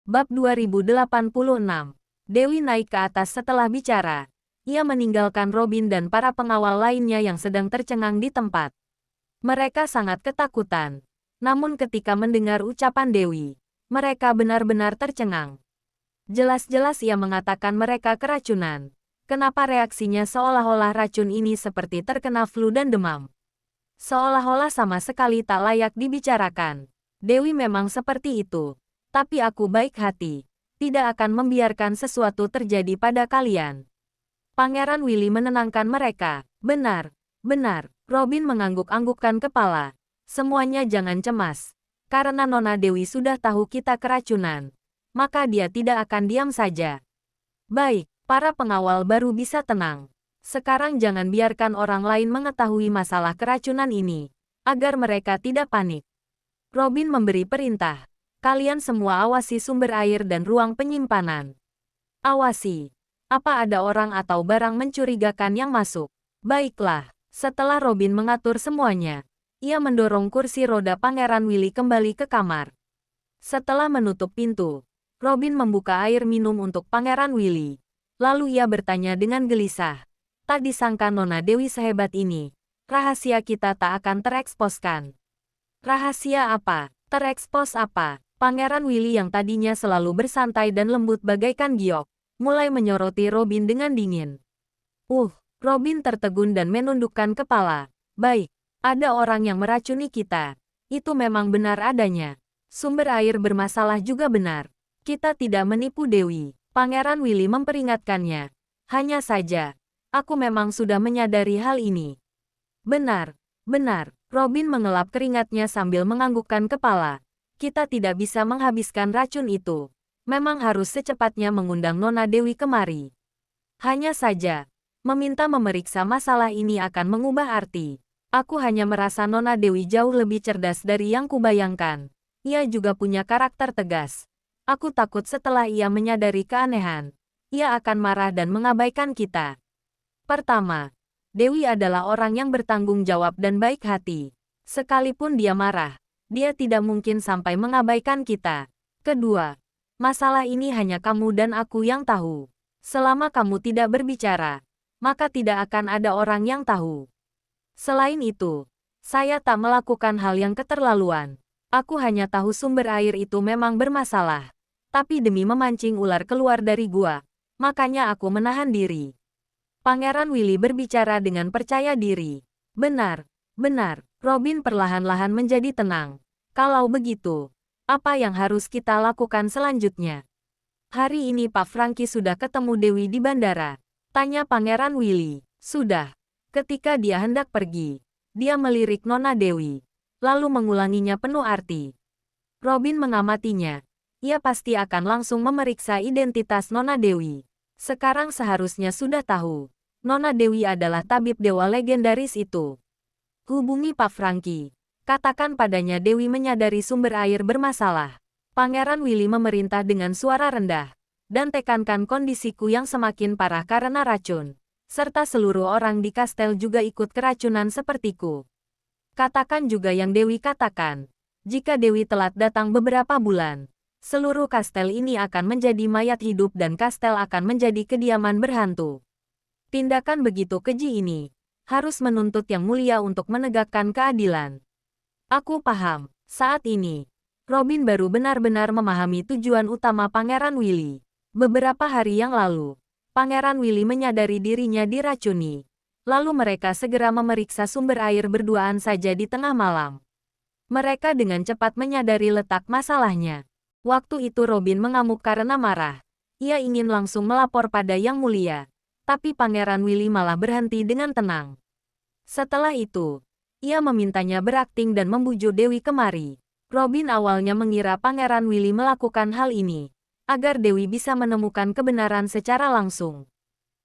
Bab 2086. Dewi naik ke atas setelah bicara. Ia meninggalkan Robin dan para pengawal lainnya yang sedang tercengang di tempat. Mereka sangat ketakutan. Namun ketika mendengar ucapan Dewi, mereka benar-benar tercengang. Jelas-jelas ia mengatakan mereka keracunan. Kenapa reaksinya seolah-olah racun ini seperti terkena flu dan demam? Seolah-olah sama sekali tak layak dibicarakan. Dewi memang seperti itu. Tapi aku baik hati. Tidak akan membiarkan sesuatu terjadi pada kalian. Pangeran Willy menenangkan mereka. Benar, benar. Robin mengangguk-anggukkan kepala. Semuanya jangan cemas. Karena Nona Dewi sudah tahu kita keracunan. Maka dia tidak akan diam saja. Baik, para pengawal baru bisa tenang. Sekarang jangan biarkan orang lain mengetahui masalah keracunan ini. Agar mereka tidak panik. Robin memberi perintah. Kalian semua awasi sumber air dan ruang penyimpanan. Awasi. Apa ada orang atau barang mencurigakan yang masuk? Baiklah. Setelah Robin mengatur semuanya, ia mendorong kursi roda Pangeran Willy kembali ke kamar. Setelah menutup pintu, Robin membuka air minum untuk Pangeran Willy. Lalu ia bertanya dengan gelisah. Tak disangka Nona Dewi sehebat ini. Rahasia kita tak akan tereksposkan. Rahasia apa? Terekspos apa? Pangeran Willy yang tadinya selalu bersantai dan lembut bagaikan giok, mulai menyoroti Robin dengan dingin. Robin tertegun dan menundukkan kepala. Baik, ada orang yang meracuni kita. Itu memang benar adanya. Sumber air bermasalah juga benar. Kita tidak menipu Dewi. Pangeran Willy memperingatkannya. Hanya saja, aku memang sudah menyadari hal ini. Benar, benar. Robin mengelap keringatnya sambil menganggukkan kepala. Kita tidak bisa menghabiskan racun itu. Memang harus secepatnya mengundang Nona Dewi kemari. Hanya saja, meminta memeriksa masalah ini akan mengubah arti. Aku hanya merasa Nona Dewi jauh lebih cerdas dari yang kubayangkan. Ia juga punya karakter tegas. Aku takut setelah ia menyadari keanehan, ia akan marah dan mengabaikan kita. Pertama, Dewi adalah orang yang bertanggung jawab dan baik hati. Sekalipun dia marah, dia tidak mungkin sampai mengabaikan kita. Kedua, masalah ini hanya kamu dan aku yang tahu. Selama kamu tidak berbicara, maka tidak akan ada orang yang tahu. Selain itu, saya tak melakukan hal yang keterlaluan. Aku hanya tahu sumber air itu memang bermasalah. Tapi demi memancing ular keluar dari gua, makanya aku menahan diri. Pangeran Willy berbicara dengan percaya diri. Benar, benar. Robin perlahan-lahan menjadi tenang. Kalau begitu, apa yang harus kita lakukan selanjutnya? Hari ini Pak Franky sudah ketemu Dewi di bandara. Tanya Pangeran Willy. Sudah. Ketika dia hendak pergi, dia melirik Nona Dewi. Lalu mengulanginya penuh arti. Robin mengamatinya. Ia pasti akan langsung memeriksa identitas Nona Dewi. Sekarang seharusnya sudah tahu. Nona Dewi adalah tabib dewa legendaris itu. Hubungi Pak Franky. Katakan padanya Dewi menyadari sumber air bermasalah. Pangeran Willy memerintah dengan suara rendah. Dan tekankan kondisiku yang semakin parah karena racun. Serta seluruh orang di kastel juga ikut keracunan sepertiku. Katakan juga yang Dewi katakan. Jika Dewi telat datang beberapa bulan, seluruh kastel ini akan menjadi mayat hidup dan kastel akan menjadi kediaman berhantu. Tindakan begitu keji ini harus menuntut yang mulia untuk menegakkan keadilan. Aku paham. Saat ini, Robin baru benar-benar memahami tujuan utama Pangeran Willy. Beberapa hari yang lalu, Pangeran Willy menyadari dirinya diracuni. Lalu mereka segera memeriksa sumber air berduaan saja di tengah malam. Mereka dengan cepat menyadari letak masalahnya. Waktu itu Robin mengamuk karena marah. Ia ingin langsung melapor pada Yang Mulia. Tapi Pangeran Willy malah berhenti dengan tenang. Setelah itu, ia memintanya berakting dan membujuk Dewi kemari. Robin awalnya mengira Pangeran Willy melakukan hal ini, agar Dewi bisa menemukan kebenaran secara langsung.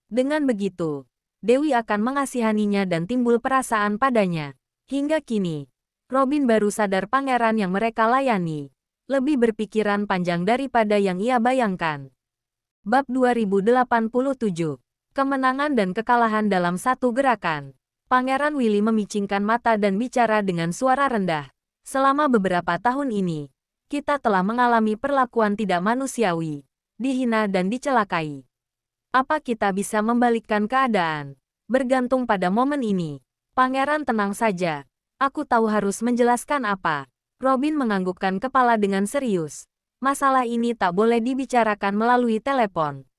Dengan begitu, Dewi akan mengasihaninya dan timbul perasaan padanya. Hingga kini, Robin baru sadar pangeran yang mereka layani lebih berpikiran panjang daripada yang ia bayangkan. Bab 2087. Kemenangan dan kekalahan dalam satu gerakan. Pangeran Willy memicingkan mata dan bicara dengan suara rendah. Selama beberapa tahun ini, Kita telah mengalami perlakuan tidak manusiawi, dihina dan dicelakai. Apa kita bisa membalikkan keadaan? Bergantung pada momen ini. Pangeran tenang saja. Aku tahu harus menjelaskan apa. Robin menganggukkan kepala dengan serius. Masalah ini tak boleh dibicarakan melalui telepon.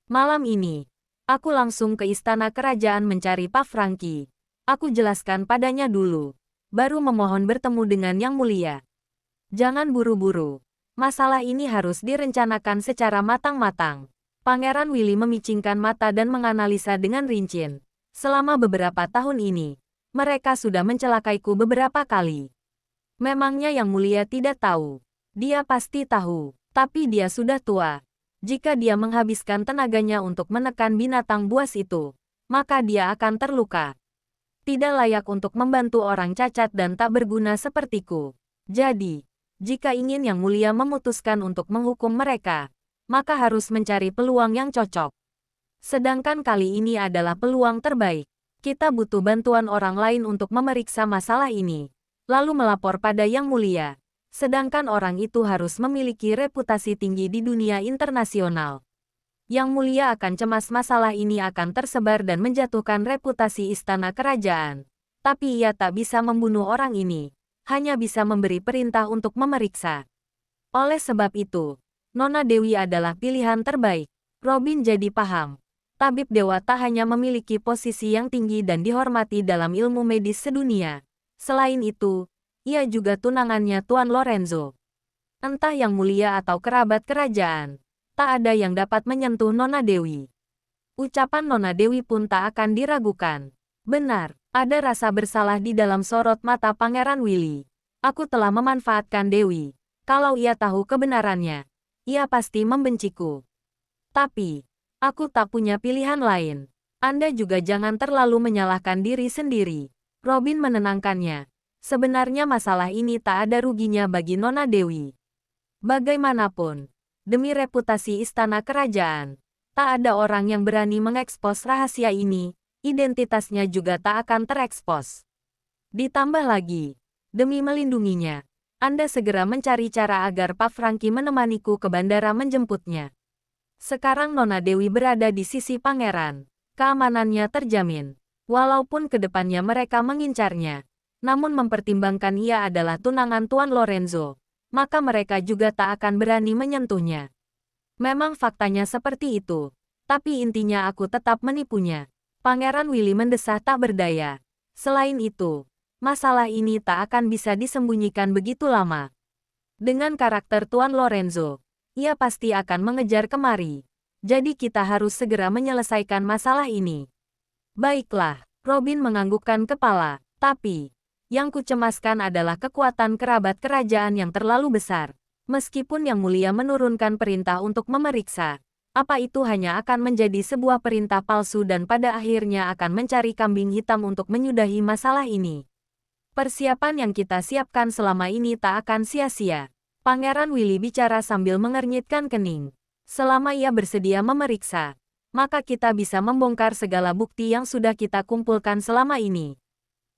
Malam ini, aku langsung ke istana kerajaan mencari Pak Franky. Aku jelaskan padanya dulu. Baru memohon bertemu dengan Yang Mulia. Jangan buru-buru. Masalah ini harus direncanakan secara matang-matang. Pangeran Willy memicingkan mata dan menganalisa dengan rinci. Selama beberapa tahun ini, mereka sudah mencelakaiku beberapa kali. Memangnya Yang Mulia tidak tahu? Dia pasti tahu, tapi dia sudah tua. Jika dia menghabiskan tenaganya untuk menekan binatang buas itu, maka dia akan terluka. Tidak layak untuk membantu orang cacat dan tak berguna sepertiku. Jadi, jika ingin Yang Mulia memutuskan untuk menghukum mereka, maka harus mencari peluang yang cocok. Sedangkan kali ini adalah peluang terbaik. Kita butuh bantuan orang lain untuk memeriksa masalah ini, lalu melapor pada Yang Mulia. Sedangkan orang itu harus memiliki reputasi tinggi di dunia internasional. Yang Mulia akan cemas masalah ini akan tersebar dan menjatuhkan reputasi istana kerajaan. Tapi ia tak bisa membunuh orang ini, hanya bisa memberi perintah untuk memeriksa. Oleh sebab itu, Nona Dewi adalah pilihan terbaik. Robin jadi paham. Tabib dewa tak hanya memiliki posisi yang tinggi dan dihormati dalam ilmu medis sedunia. Selain itu, ia juga tunangannya Tuan Lorenzo. Entah Yang Mulia atau kerabat kerajaan, tak ada yang dapat menyentuh Nona Dewi. Ucapan Nona Dewi pun tak akan diragukan. Benar, ada rasa bersalah di dalam sorot mata Pangeran Willy. Aku telah memanfaatkan Dewi. Kalau ia tahu kebenarannya, ia pasti membenciku. Tapi, aku tak punya pilihan lain. Anda juga jangan terlalu menyalahkan diri sendiri. Robin menenangkannya. Sebenarnya masalah ini tak ada ruginya bagi Nona Dewi. Bagaimanapun, demi reputasi istana kerajaan, tak ada orang yang berani mengekspos rahasia ini, identitasnya juga tak akan terekspos. Ditambah lagi, demi melindunginya, Anda segera mencari cara agar Pak Franky menemaniku ke bandara menjemputnya. Sekarang Nona Dewi berada di sisi pangeran. Keamanannya terjamin. Walaupun kedepannya mereka mengincarnya, namun mempertimbangkan ia adalah tunangan Tuan Lorenzo, maka mereka juga tak akan berani menyentuhnya. Memang faktanya seperti itu, tapi intinya aku tetap menipunya. Pangeran Willy mendesah tak berdaya. Selain itu, masalah ini tak akan bisa disembunyikan begitu lama. Dengan karakter Tuan Lorenzo, ia pasti akan mengejar kemari. Jadi kita harus segera menyelesaikan masalah ini. Baiklah, Robin menganggukkan kepala. Tapi, yang kucemaskan adalah kekuatan kerabat kerajaan yang terlalu besar. Meskipun Yang Mulia menurunkan perintah untuk memeriksa, apa itu hanya akan menjadi sebuah perintah palsu dan pada akhirnya akan mencari kambing hitam untuk menyudahi masalah ini. Persiapan yang kita siapkan selama ini tak akan sia-sia. Pangeran Willy bicara sambil mengernyitkan kening. Selama ia bersedia memeriksa, maka kita bisa membongkar segala bukti yang sudah kita kumpulkan selama ini.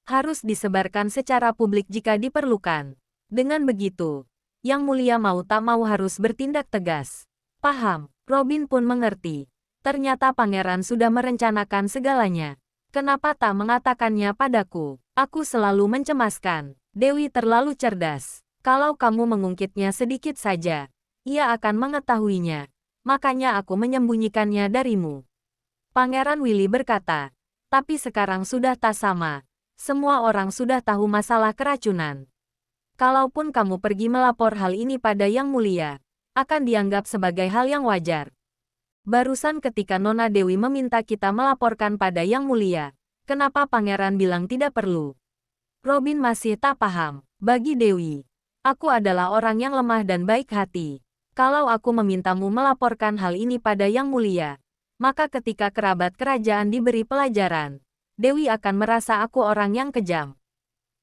Harus disebarkan secara publik jika diperlukan. Dengan begitu, Yang Mulia mau tak mau harus bertindak tegas. Paham, Robin pun mengerti. Ternyata pangeran sudah merencanakan segalanya. Kenapa tak mengatakannya padaku? Aku selalu mencemaskan. Dewi terlalu cerdas. Kalau kamu mengungkitnya sedikit saja, ia akan mengetahuinya. Makanya aku menyembunyikannya darimu. Pangeran Willy berkata, tapi sekarang sudah tak sama. Semua orang sudah tahu masalah keracunan. Kalaupun kamu pergi melapor hal ini pada Yang Mulia, akan dianggap sebagai hal yang wajar. Barusan ketika Nona Dewi meminta kita melaporkan pada Yang Mulia, kenapa pangeran bilang tidak perlu? Robin masih tak paham. Bagi Dewi, aku adalah orang yang lemah dan baik hati. Kalau aku memintamu melaporkan hal ini pada Yang Mulia, maka ketika kerabat kerajaan diberi pelajaran, Dewi akan merasa aku orang yang kejam.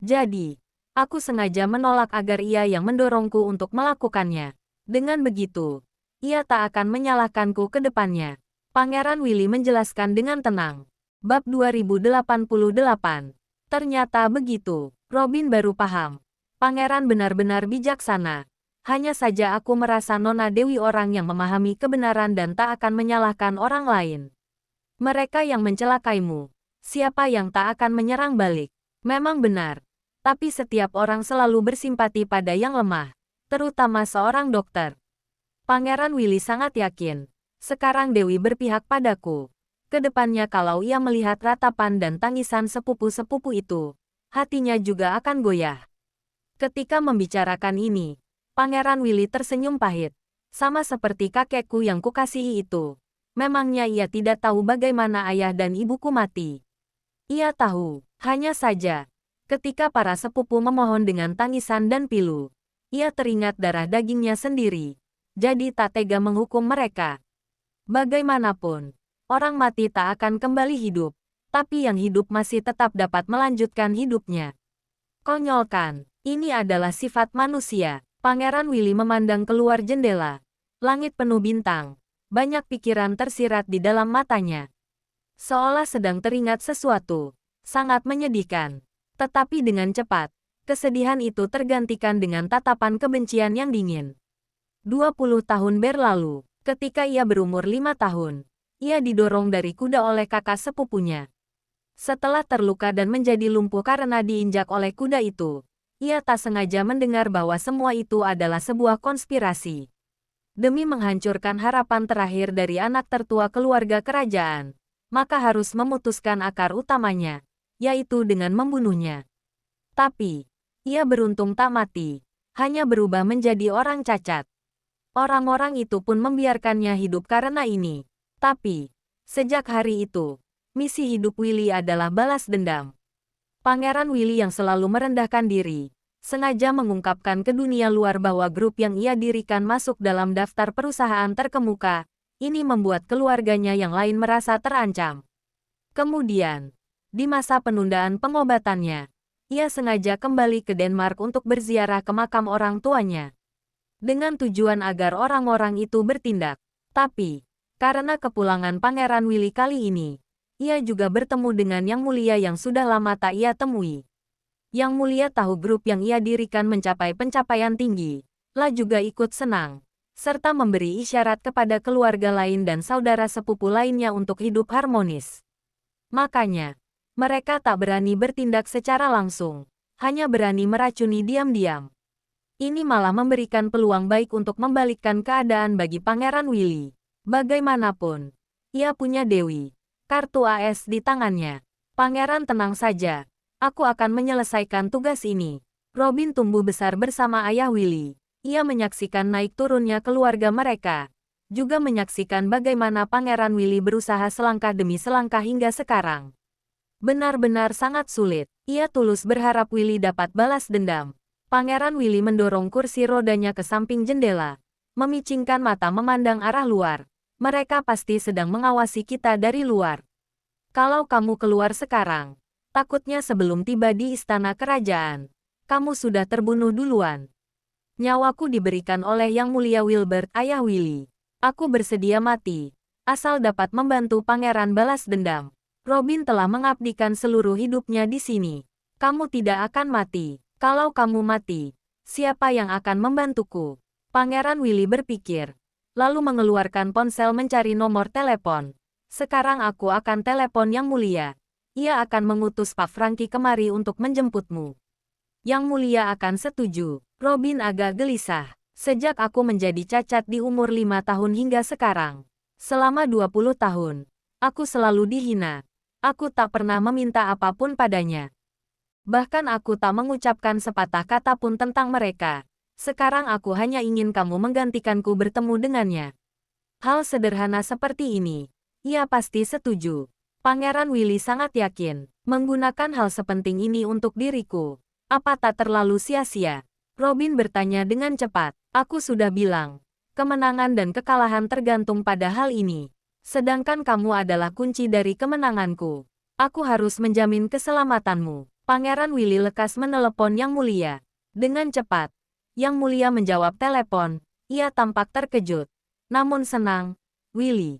Jadi, aku sengaja menolak agar ia yang mendorongku untuk melakukannya. Dengan begitu, ia tak akan menyalahkanku ke depannya. Pangeran Willy menjelaskan dengan tenang. Bab 2088. Ternyata begitu. Robin baru paham. Pangeran benar-benar bijaksana. Hanya saja aku merasa Nona Dewi orang yang memahami kebenaran dan tak akan menyalahkan orang lain. Mereka yang mencelakaimu, siapa yang tak akan menyerang balik? Memang benar. Tapi setiap orang selalu bersimpati pada yang lemah, terutama seorang dokter. Pangeran Willy sangat yakin. Sekarang Dewi berpihak padaku. Kedepannya kalau ia melihat ratapan dan tangisan sepupu-sepupu itu, hatinya juga akan goyah. Ketika membicarakan ini, Pangeran Willy tersenyum pahit. Sama seperti kakekku yang kukasihi itu. Memangnya ia tidak tahu bagaimana ayah dan ibuku mati. Ia tahu, hanya saja. Ketika para sepupu memohon dengan tangisan dan pilu, ia teringat darah dagingnya sendiri. Jadi tak tega menghukum mereka. Bagaimanapun, orang mati tak akan kembali hidup. Tapi yang hidup masih tetap dapat melanjutkan hidupnya. Konyol kan? Ini adalah sifat manusia. Pangeran Willy memandang keluar jendela. Langit penuh bintang. Banyak pikiran tersirat di dalam matanya. Seolah sedang teringat sesuatu. Sangat menyedihkan. Tetapi dengan cepat, kesedihan itu tergantikan dengan tatapan kebencian yang dingin. 20 tahun berlalu, ketika ia berumur 5 tahun. Ia didorong dari kuda oleh kakak sepupunya. Setelah terluka dan menjadi lumpuh karena diinjak oleh kuda itu, ia tak sengaja mendengar bahwa semua itu adalah sebuah konspirasi. Demi menghancurkan harapan terakhir dari anak tertua keluarga kerajaan, maka harus memutuskan akar utamanya, yaitu dengan membunuhnya. Tapi, ia beruntung tak mati, hanya berubah menjadi orang cacat. Orang-orang itu pun membiarkannya hidup karena ini. Tapi, sejak hari itu, misi hidup Willy adalah balas dendam. Pangeran Willy yang selalu merendahkan diri, sengaja mengungkapkan ke dunia luar bahwa grup yang ia dirikan masuk dalam daftar perusahaan terkemuka. Ini membuat keluarganya yang lain merasa terancam. Kemudian, di masa penundaan pengobatannya, ia sengaja kembali ke Denmark untuk berziarah ke makam orang tuanya. Dengan tujuan agar orang-orang itu bertindak. Tapi, karena kepulangan Pangeran Willy kali ini, ia juga bertemu dengan Yang Mulia yang sudah lama tak ia temui. Yang Mulia tahu grup yang ia dirikan mencapai pencapaian tinggi, lah juga ikut senang, serta memberi isyarat kepada keluarga lain dan saudara sepupu lainnya untuk hidup harmonis. Makanya, mereka tak berani bertindak secara langsung, hanya berani meracuni diam-diam. Ini malah memberikan peluang baik untuk membalikkan keadaan bagi Pangeran Willy. Bagaimanapun, ia punya Dewi, kartu AS di tangannya. Pangeran tenang saja, aku akan menyelesaikan tugas ini. Robin tumbuh besar bersama ayah Willy. Ia menyaksikan naik turunnya keluarga mereka. Juga menyaksikan bagaimana Pangeran Willy berusaha selangkah demi selangkah hingga sekarang. Benar-benar sangat sulit. Ia tulus berharap Willy dapat balas dendam. Pangeran Willy mendorong kursi rodanya ke samping jendela. Memicingkan mata memandang arah luar. Mereka pasti sedang mengawasi kita dari luar. Kalau kamu keluar sekarang, takutnya sebelum tiba di istana kerajaan, kamu sudah terbunuh duluan. Nyawaku diberikan oleh Yang Mulia Wilbert, ayah Willy. Aku bersedia mati, asal dapat membantu pangeran balas dendam. Robin telah mengabdikan seluruh hidupnya di sini. Kamu tidak akan mati. Kalau kamu mati, siapa yang akan membantuku? Pangeran Willy berpikir, lalu mengeluarkan ponsel mencari nomor telepon. Sekarang aku akan telepon Yang Mulia. Ia akan mengutus Pak Franky kemari untuk menjemputmu. Yang Mulia akan setuju. Robin agak gelisah. Sejak aku menjadi cacat di umur 5 tahun hingga sekarang. Selama 20 tahun, aku selalu dihina. Aku tak pernah meminta apapun padanya. Bahkan aku tak mengucapkan sepatah kata pun tentang mereka. Sekarang aku hanya ingin kamu menggantikanku bertemu dengannya. Hal sederhana seperti ini, ia pasti setuju. Pangeran Willy sangat yakin, menggunakan hal sepenting ini untuk diriku. Apa tak terlalu sia-sia? Robin bertanya dengan cepat. Aku sudah bilang, kemenangan dan kekalahan tergantung pada hal ini. Sedangkan kamu adalah kunci dari kemenanganku. Aku harus menjamin keselamatanmu. Pangeran Willy lekas menelepon Yang Mulia. Dengan cepat, Yang Mulia menjawab telepon. Ia tampak terkejut. Namun senang. Willy.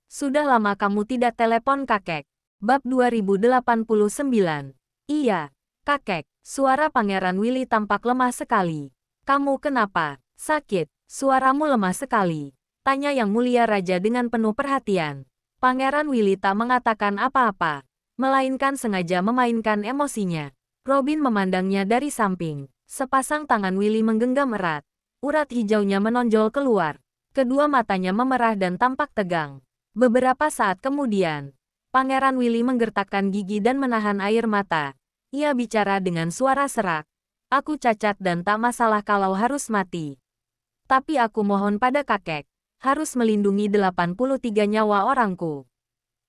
Sudah lama kamu tidak telepon kakek. Bab 2089. Iya, kakek. Suara Pangeran Willy tampak lemah sekali. Kamu kenapa? Sakit, suaramu lemah sekali. Tanya Yang Mulia Raja dengan penuh perhatian. Pangeran Willy tak mengatakan apa-apa, melainkan sengaja memainkan emosinya. Robin memandangnya dari samping. Sepasang tangan Willy menggenggam erat. Urat hijaunya menonjol keluar. Kedua matanya memerah dan tampak tegang. Beberapa saat kemudian, Pangeran Willy menggertakkan gigi dan menahan air mata. Ia bicara dengan suara serak. Aku cacat dan tak masalah kalau harus mati. Tapi aku mohon pada kakek, harus melindungi 83 nyawa orangku.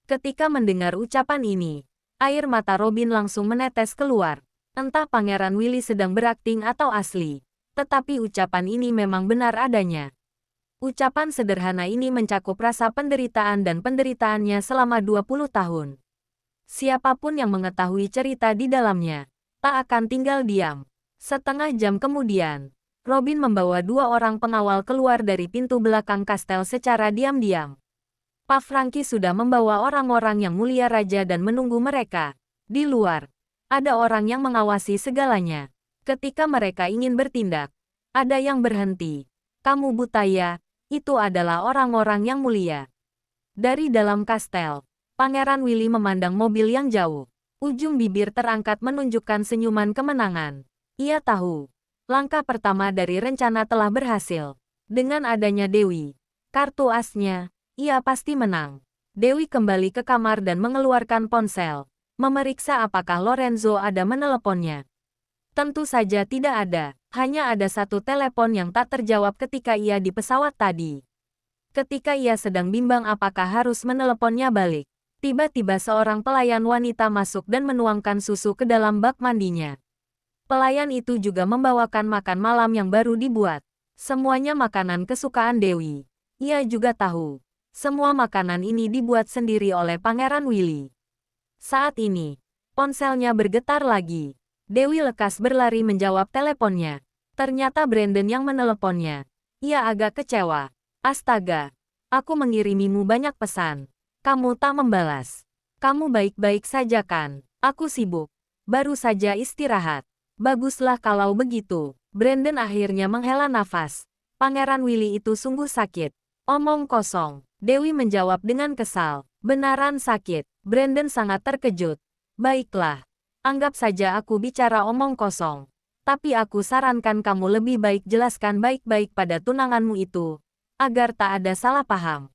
Ketika mendengar ucapan ini, air mata Robin langsung menetes keluar. Entah Pangeran Willy sedang berakting atau asli, tetapi ucapan ini memang benar adanya. Ucapan sederhana ini mencakup rasa penderitaan dan penderitaannya selama 20 tahun. Siapapun yang mengetahui cerita di dalamnya, tak akan tinggal diam. Setengah jam kemudian, Robin membawa 2 orang pengawal keluar dari pintu belakang kastel secara diam-diam. Pak Franky sudah membawa orang-orang Yang Mulia Raja dan menunggu mereka. Di luar, ada orang yang mengawasi segalanya. Ketika mereka ingin bertindak, ada yang berhenti. Kamu buta ya? Itu adalah orang-orang yang mulia. Dari dalam kastel, Pangeran Willy memandang mobil yang jauh. Ujung bibir terangkat menunjukkan senyuman kemenangan. Ia tahu, langkah pertama dari rencana telah berhasil. Dengan adanya Dewi, kartu asnya, ia pasti menang. Dewi kembali ke kamar dan mengeluarkan ponsel, memeriksa apakah Lorenzo ada meneleponnya. Tentu saja tidak ada, hanya ada satu telepon yang tak terjawab ketika ia di pesawat tadi. Ketika ia sedang bimbang apakah harus meneleponnya balik, tiba-tiba seorang pelayan wanita masuk dan menuangkan susu ke dalam bak mandinya. Pelayan itu juga membawakan makan malam yang baru dibuat. Semuanya makanan kesukaan Dewi. Ia juga tahu, semua makanan ini dibuat sendiri oleh Pangeran Willy. Saat ini, ponselnya bergetar lagi. Dewi lekas berlari menjawab teleponnya. Ternyata Brandon yang meneleponnya. Ia agak kecewa. Astaga, aku mengirimimu banyak pesan. Kamu tak membalas. Kamu baik-baik saja kan? Aku sibuk. Baru saja istirahat. Baguslah kalau begitu. Brandon akhirnya menghela nafas. Pangeran Willy itu sungguh sakit. Omong kosong. Dewi menjawab dengan kesal. Benaran sakit. Brandon sangat terkejut. Baiklah. Anggap saja aku bicara omong kosong. Tapi aku sarankan kamu lebih baik jelaskan baik-baik pada tunanganmu itu, agar tak ada salah paham.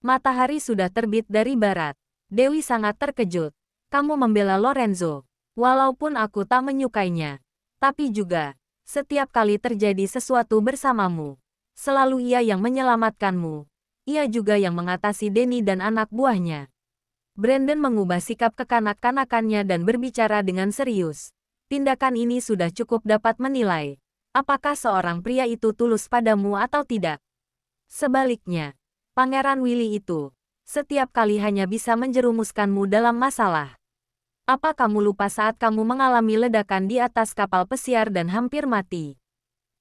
Matahari sudah terbit dari barat. Dewi sangat terkejut. Kamu membela Lorenzo. Walaupun aku tak menyukainya. Tapi juga, setiap kali terjadi sesuatu bersamamu, selalu ia yang menyelamatkanmu. Ia juga yang mengatasi Denny dan anak buahnya. Brandon mengubah sikap kekanak-kanakannya dan berbicara dengan serius. Tindakan ini sudah cukup dapat menilai, apakah seorang pria itu tulus padamu atau tidak. Sebaliknya, Pangeran Willy itu, setiap kali hanya bisa menjerumuskanmu dalam masalah. Apa kamu lupa saat kamu mengalami ledakan di atas kapal pesiar dan hampir mati?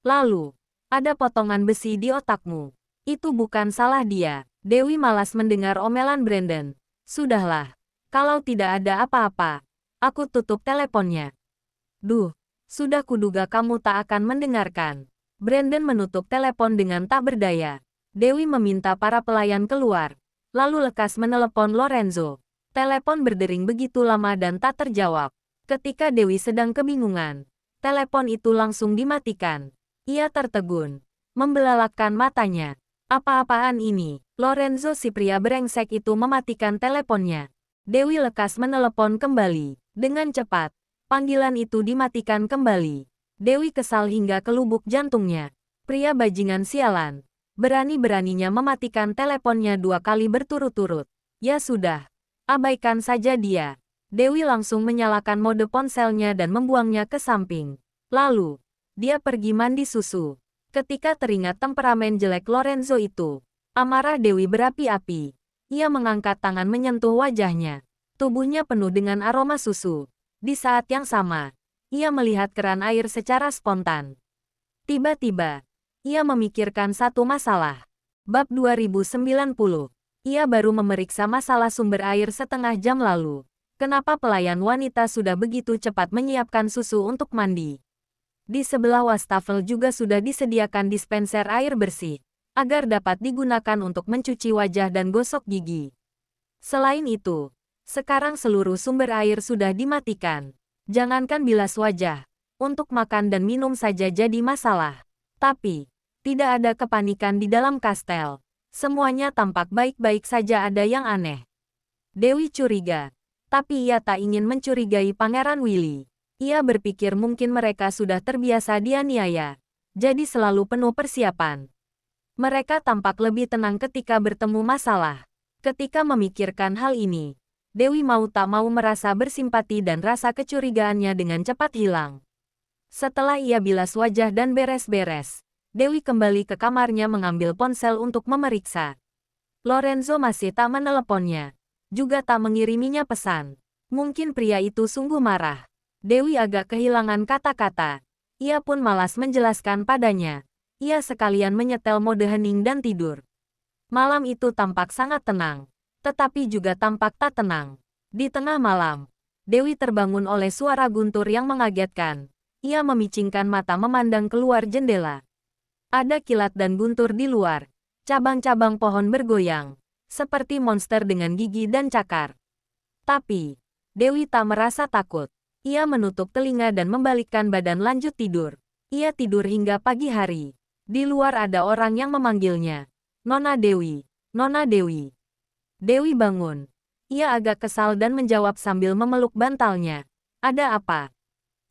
Lalu, ada potongan besi di otakmu. Itu bukan salah dia. Dewi malas mendengar omelan Brandon. Sudahlah, kalau tidak ada apa-apa, aku tutup teleponnya. Duh, sudah kuduga kamu tak akan mendengarkan. Brandon menutup telepon dengan tak berdaya. Dewi meminta para pelayan keluar, lalu lekas menelepon Lorenzo. Telepon berdering begitu lama dan tak terjawab. Ketika Dewi sedang kebingungan, telepon itu langsung dimatikan. Ia tertegun, membelalakkan matanya. Apa-apaan ini? Lorenzo si pria brengsek itu mematikan teleponnya. Dewi lekas menelepon kembali. Dengan cepat, panggilan itu dimatikan kembali. Dewi kesal hingga ke lubuk jantungnya. Pria bajingan sialan. Berani-beraninya mematikan teleponnya 2 kali berturut-turut. Ya sudah, abaikan saja dia. Dewi langsung menyalakan mode ponselnya dan membuangnya ke samping. Lalu, dia pergi mandi susu. Ketika teringat temperamen jelek Lorenzo itu, amarah Dewi berapi-api. Ia mengangkat tangan menyentuh wajahnya. Tubuhnya penuh dengan aroma susu. Di saat yang sama, ia melihat keran air secara spontan. Tiba-tiba, ia memikirkan satu masalah. Bab 2090. Ia baru memeriksa masalah sumber air setengah jam lalu. Kenapa pelayan wanita sudah begitu cepat menyiapkan susu untuk mandi? Di sebelah wastafel juga sudah disediakan dispenser air bersih, agar dapat digunakan untuk mencuci wajah dan gosok gigi. Selain itu, sekarang seluruh sumber air sudah dimatikan. Jangankan bilas wajah, untuk makan dan minum saja jadi masalah. Tapi, tidak ada kepanikan di dalam kastel. Semuanya tampak baik-baik saja, ada yang aneh. Dewi curiga, tapi ia tak ingin mencurigai Pangeran Willy. Ia berpikir mungkin mereka sudah terbiasa dianiaya, jadi selalu penuh persiapan. Mereka tampak lebih tenang ketika bertemu masalah. Ketika memikirkan hal ini, Dewi mau tak mau merasa bersimpati dan rasa kecurigaannya dengan cepat hilang. Setelah ia bilas wajah dan beres-beres, Dewi kembali ke kamarnya mengambil ponsel untuk memeriksa. Lorenzo masih tak meneleponnya, juga tak mengiriminya pesan. Mungkin pria itu sungguh marah. Dewi agak kehilangan kata-kata. Ia pun malas menjelaskan padanya. Ia sekalian menyetel mode hening dan tidur. Malam itu tampak sangat tenang, tetapi juga tampak tak tenang. Di tengah malam, Dewi terbangun oleh suara guntur yang mengagetkan. Ia memicingkan mata memandang keluar jendela. Ada kilat dan guntur di luar. Cabang-cabang pohon bergoyang, seperti monster dengan gigi dan cakar. Tapi, Dewi tak merasa takut. Ia menutup telinga dan membalikkan badan lanjut tidur. Ia tidur hingga pagi hari. Di luar ada orang yang memanggilnya. Nona Dewi, Nona Dewi. Dewi bangun. Ia agak kesal dan menjawab sambil memeluk bantalnya. Ada apa?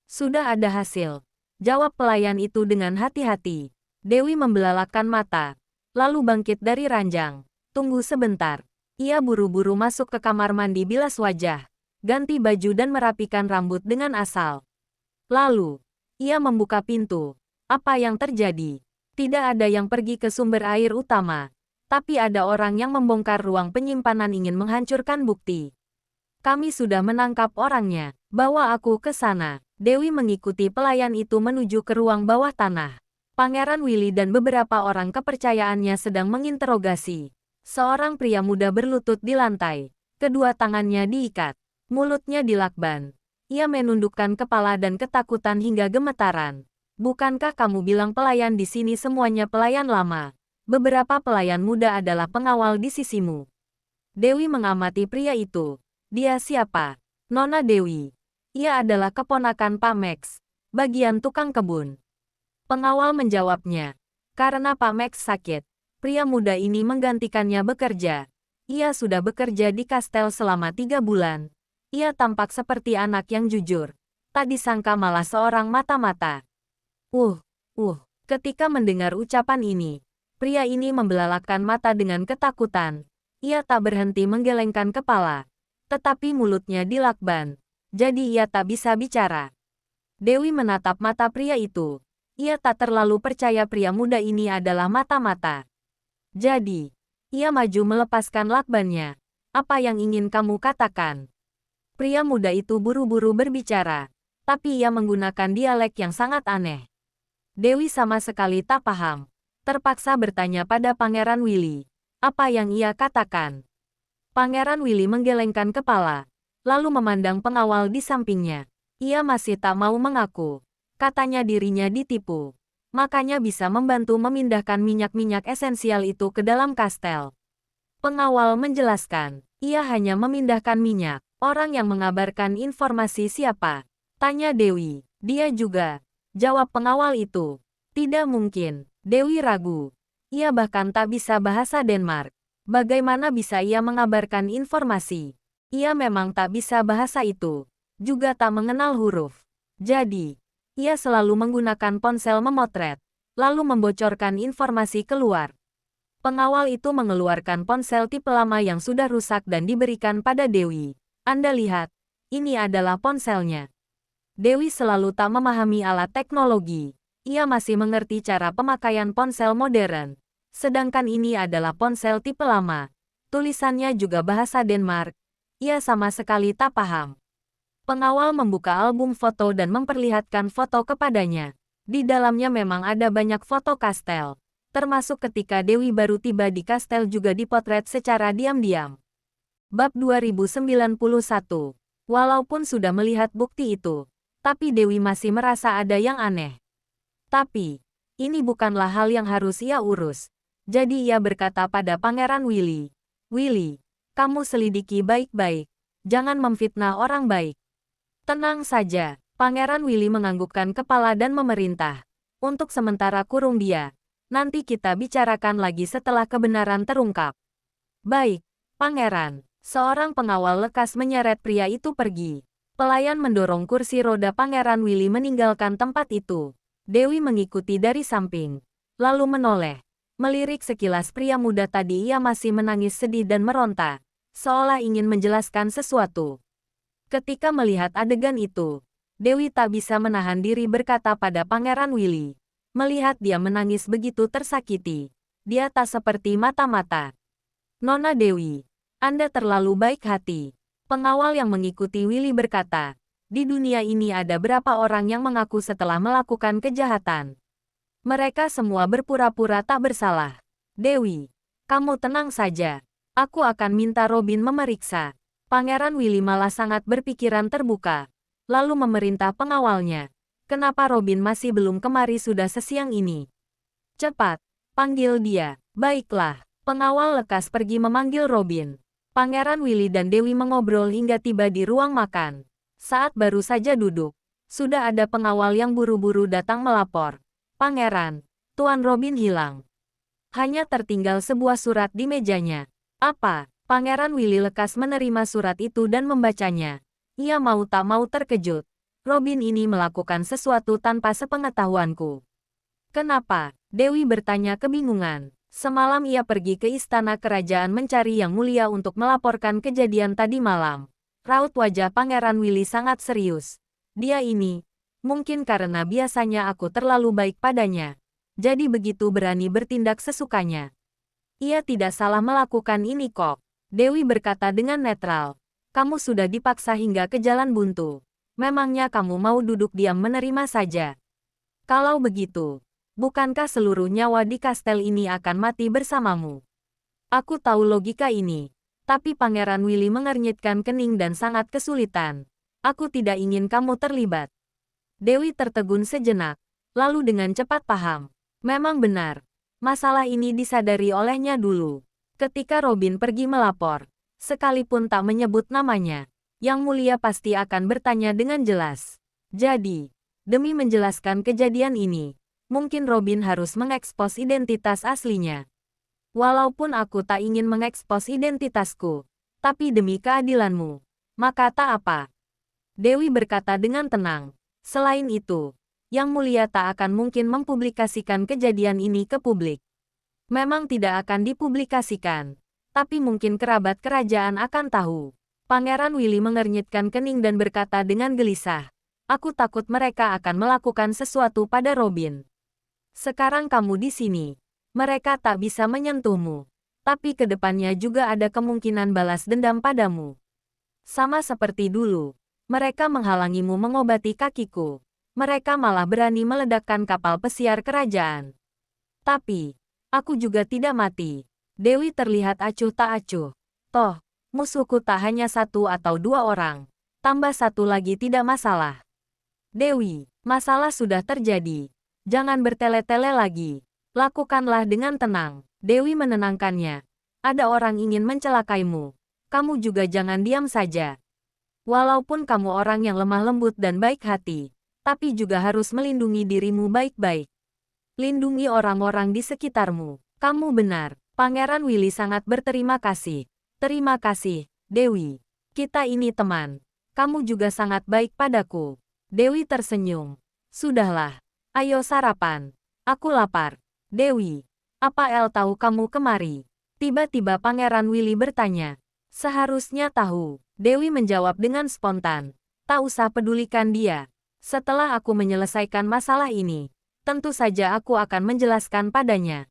Sudah ada hasil, jawab pelayan itu dengan hati-hati. Dewi membelalakkan mata, lalu bangkit dari ranjang. Tunggu sebentar. Ia buru-buru masuk ke kamar mandi bilas wajah, ganti baju dan merapikan rambut dengan asal. Lalu, ia membuka pintu. Apa yang terjadi? Tidak ada yang pergi ke sumber air utama. Tapi ada orang yang membongkar ruang penyimpanan ingin menghancurkan bukti. Kami sudah menangkap orangnya. Bawa aku ke sana. Dewi mengikuti pelayan itu menuju ke ruang bawah tanah. Pangeran Willy dan beberapa orang kepercayaannya sedang menginterogasi. Seorang pria muda berlutut di lantai. Kedua tangannya diikat. Mulutnya dilakban. Ia menundukkan kepala dan ketakutan hingga gemetaran. Bukankah kamu bilang pelayan di sini semuanya pelayan lama? Beberapa pelayan muda adalah pengawal di sisimu. Dewi mengamati pria itu. Dia siapa? Nona Dewi. Ia adalah keponakan Pak Max, bagian tukang kebun. Pengawal menjawabnya. Karena Pak Max sakit, pria muda ini menggantikannya bekerja. Ia sudah bekerja di kastel selama 3 bulan. Ia tampak seperti anak yang jujur. Tak disangka malah seorang mata-mata. Ketika mendengar ucapan ini, pria ini membelalakkan mata dengan ketakutan. Ia tak berhenti menggelengkan kepala. Tetapi mulutnya dilakban. Jadi ia tak bisa bicara. Dewi menatap mata pria itu. Ia tak terlalu percaya pria muda ini adalah mata-mata. Jadi, ia maju melepaskan lakbannya. Apa yang ingin kamu katakan? Pria muda itu buru-buru berbicara. Tapi ia menggunakan dialek yang sangat aneh. Dewi sama sekali tak paham. Terpaksa bertanya pada Pangeran Willy. Apa yang ia katakan? Pangeran Willy menggelengkan kepala, lalu memandang pengawal di sampingnya. Ia masih tak mau mengaku. Katanya dirinya ditipu. Makanya bisa membantu memindahkan minyak-minyak esensial itu ke dalam kastel. Pengawal menjelaskan, ia hanya memindahkan minyak. Orang yang mengabarkan informasi siapa? Tanya Dewi. Dia juga. Jawab pengawal itu. Tidak mungkin. Dewi ragu. Ia bahkan tak bisa bahasa Denmark. Bagaimana bisa ia mengabarkan informasi? Ia memang tak bisa bahasa itu. Juga tak mengenal huruf. Jadi, ia selalu menggunakan ponsel memotret, lalu membocorkan informasi keluar. Pengawal itu mengeluarkan ponsel tipe lama yang sudah rusak dan diberikan pada Dewi. Anda lihat, ini adalah ponselnya. Dewi selalu tak memahami alat teknologi. Ia masih mengerti cara pemakaian ponsel modern. Sedangkan ini adalah ponsel tipe lama. Tulisannya juga bahasa Denmark. Ia sama sekali tak paham. Pengawal membuka album foto dan memperlihatkan foto kepadanya. Di dalamnya memang ada banyak foto kastel. Termasuk ketika Dewi baru tiba di kastel juga dipotret secara diam-diam. Bab 2091. Walaupun sudah melihat bukti itu, tapi Dewi masih merasa ada yang aneh. Tapi, ini bukanlah hal yang harus ia urus. Jadi ia berkata pada Pangeran Willy, "Willy, kamu selidiki baik-baik. Jangan memfitnah orang baik." "Tenang saja." Pangeran Willy menganggukkan kepala dan memerintah. "Untuk sementara kurung dia. Nanti kita bicarakan lagi setelah kebenaran terungkap." "Baik, Pangeran." Seorang pengawal lekas menyeret pria itu pergi. Pelayan mendorong kursi roda Pangeran Willy meninggalkan tempat itu. Dewi mengikuti dari samping. Lalu menoleh. Melirik sekilas pria muda tadi, ia masih menangis sedih dan meronta. Seolah ingin menjelaskan sesuatu. Ketika melihat adegan itu, Dewi tak bisa menahan diri berkata pada Pangeran Willy. Melihat dia menangis begitu tersakiti, dia tak seperti mata-mata. "Nona Dewi, Anda terlalu baik hati." Pengawal yang mengikuti Willy berkata, "Di dunia ini ada berapa orang yang mengaku setelah melakukan kejahatan? Mereka semua berpura-pura tak bersalah." "Dewi, kamu tenang saja. Aku akan minta Robin memeriksa." Pangeran Willy malah sangat berpikiran terbuka. Lalu memerintah pengawalnya, "Kenapa Robin masih belum kemari sudah sesiang ini? Cepat, panggil dia." "Baiklah." Pengawal lekas pergi memanggil Robin. Pangeran Willy dan Dewi mengobrol hingga tiba di ruang makan. Saat baru saja duduk, sudah ada pengawal yang buru-buru datang melapor. "Pangeran, Tuan Robin hilang. Hanya tertinggal sebuah surat di mejanya." "Apa?" Pangeran Willy lekas menerima surat itu dan membacanya. Ia mau tak mau terkejut. Robin ini melakukan sesuatu tanpa sepengetahuanku. "Kenapa?" Dewi bertanya kebingungan. "Semalam ia pergi ke istana kerajaan mencari Yang Mulia untuk melaporkan kejadian tadi malam." Raut wajah Pangeran Willy sangat serius. "Dia ini, mungkin karena biasanya aku terlalu baik padanya, jadi begitu berani bertindak sesukanya. Ia tidak salah melakukan ini kok." Dewi berkata dengan netral. "Kamu sudah dipaksa hingga ke jalan buntu. Memangnya kamu mau duduk diam menerima saja? Kalau begitu, bukankah seluruh nyawa di kastel ini akan mati bersamamu?" "Aku tahu logika ini." Tapi Pangeran Willy mengernyitkan kening dan sangat kesulitan. "Aku tidak ingin kamu terlibat." Dewi tertegun sejenak, lalu dengan cepat paham. Memang benar, masalah ini disadari olehnya dulu. Ketika Robin pergi melapor, sekalipun tak menyebut namanya, Yang Mulia pasti akan bertanya dengan jelas. Jadi, demi menjelaskan kejadian ini, mungkin Robin harus mengekspos identitas aslinya. Walaupun aku tak ingin mengekspos identitasku, tapi demi keadilanmu, maka tak apa." Dewi berkata dengan tenang. "Selain itu, Yang Mulia tak akan mungkin mempublikasikan kejadian ini ke publik. Memang tidak akan dipublikasikan, tapi mungkin kerabat kerajaan akan tahu." Pangeran Willy mengernyitkan kening dan berkata dengan gelisah, "Aku takut mereka akan melakukan sesuatu pada Robin. Sekarang kamu di sini, mereka tak bisa menyentuhmu, tapi kedepannya juga ada kemungkinan balas dendam padamu. Sama seperti dulu, mereka menghalangimu mengobati kakiku. Mereka malah berani meledakkan kapal pesiar kerajaan. Tapi, aku juga tidak mati." Dewi terlihat acuh tak acuh. "Toh, musuhku tak hanya satu atau dua orang. Tambah satu lagi tidak masalah." "Dewi, masalah sudah terjadi. Jangan bertele-tele lagi. Lakukanlah dengan tenang." Dewi menenangkannya. "Ada orang ingin mencelakaimu. Kamu juga jangan diam saja. Walaupun kamu orang yang lemah lembut dan baik hati, tapi juga harus melindungi dirimu baik-baik. Lindungi orang-orang di sekitarmu." "Kamu benar." Pangeran Willy sangat berterima kasih. "Terima kasih, Dewi. Kita ini teman. Kamu juga sangat baik padaku." Dewi tersenyum. "Sudahlah. Ayo sarapan. Aku lapar." "Dewi, apa El tahu kamu kemari?" Tiba-tiba Pangeran Willy bertanya. "Seharusnya tahu." Dewi menjawab dengan spontan. "Tak usah pedulikan dia. Setelah aku menyelesaikan masalah ini, tentu saja aku akan menjelaskan padanya."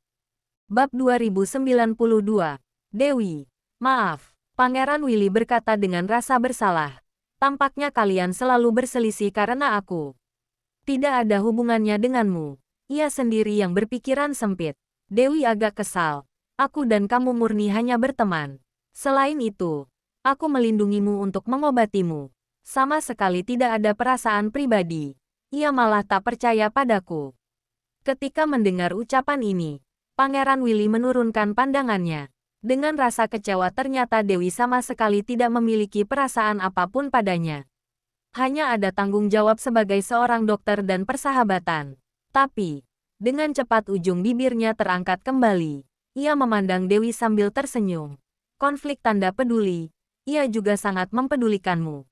Bab 2092. Dewi, maaf. Pangeran Willy berkata dengan rasa bersalah. "Tampaknya kalian selalu berselisih karena aku. Tidak ada hubungannya denganmu." Ia sendiri yang berpikiran sempit. Dewi agak kesal. "Aku dan kamu murni hanya berteman. Selain itu, aku melindungimu untuk mengobatimu. Sama sekali tidak ada perasaan pribadi." Ia malah tak percaya padaku. Ketika mendengar ucapan ini, Pangeran Willy menurunkan pandangannya. Dengan rasa kecewa ternyata Dewi sama sekali tidak memiliki perasaan apapun padanya. Hanya ada tanggung jawab sebagai seorang dokter dan persahabatan. Tapi, dengan cepat ujung bibirnya terangkat kembali. Ia memandang Dewi sambil tersenyum. Konflik tanda peduli, ia juga sangat mempedulikanmu.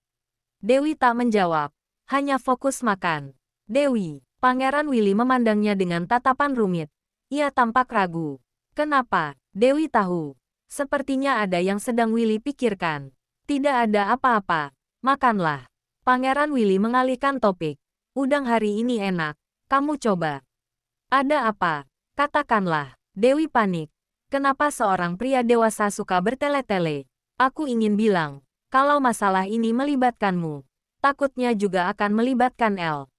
Dewi tak menjawab, hanya fokus makan. Dewi, Pangeran Willy memandangnya dengan tatapan rumit. Ia tampak ragu. Kenapa? Dewi tahu. Sepertinya ada yang sedang Willy pikirkan. Tidak ada apa-apa. Makanlah. Pangeran Willy mengalihkan topik. Udang hari ini enak. Kamu coba. Ada apa? Katakanlah. Dewi panik. Kenapa seorang pria dewasa suka bertele-tele? Aku ingin bilang, kalau masalah ini melibatkanmu, takutnya juga akan melibatkan El.